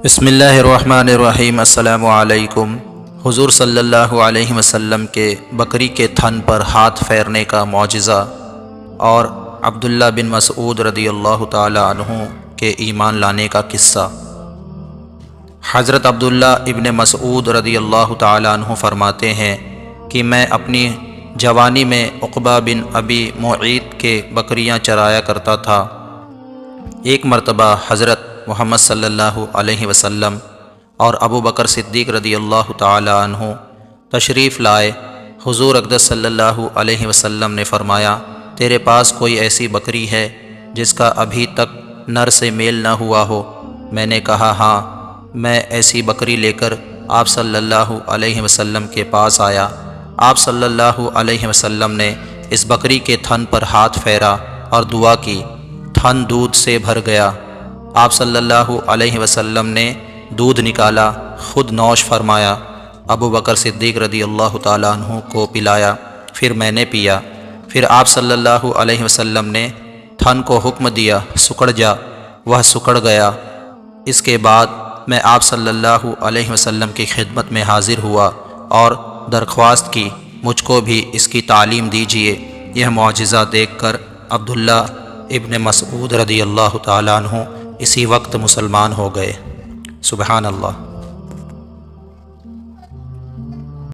بسم اللہ الرحمن الرحیم۔ السلام علیکم۔ حضور صلی اللہ علیہ وسلم کے بکری کے تھن پر ہاتھ پھیرنے کا معجزہ اور عبداللہ بن مسعود رضی اللہ تعالی عنہ کے ایمان لانے کا قصہ۔ حضرت عبداللہ ابن مسعود رضی اللہ تعالی عنہ فرماتے ہیں کہ میں اپنی جوانی میں عقبہ بن ابی معیط کے بکریاں چرایا کرتا تھا۔ ایک مرتبہ حضرت محمد صلی اللہ علیہ وسلم اور ابو بکر صدیق رضی اللہ تعالی عنہ تشریف لائے۔ حضور اقدس صلی اللہ علیہ وسلم نے فرمایا، تیرے پاس کوئی ایسی بکری ہے جس کا ابھی تک نر سے میل نہ ہوا ہو؟ میں نے کہا ہاں، میں ایسی بکری لے کر آپ صلی اللہ علیہ وسلم کے پاس آیا۔ آپ صلی اللہ علیہ وسلم نے اس بکری کے تھن پر ہاتھ پھیرا اور دعا کی، تھن دودھ سے بھر گیا۔ آپ صلی اللہ علیہ وسلم نے دودھ نکالا، خود نوش فرمایا، ابو بکر صدیق رضی اللہ تعالیٰ عنہ کو پلایا، پھر میں نے پیا۔ پھر آپ صلی اللہ علیہ وسلم نے تھن کو حکم دیا، سکڑ جا، وہ سکڑ گیا۔ اس کے بعد میں آپ صلی اللہ علیہ وسلم کی خدمت میں حاضر ہوا اور درخواست کی، مجھ کو بھی اس کی تعلیم دیجیے۔ یہ معجزہ دیکھ کر عبداللہ ابن مسعود رضی اللہ تعالیٰ عنہ اسی وقت مسلمان ہو گئے۔ سبحان اللہ۔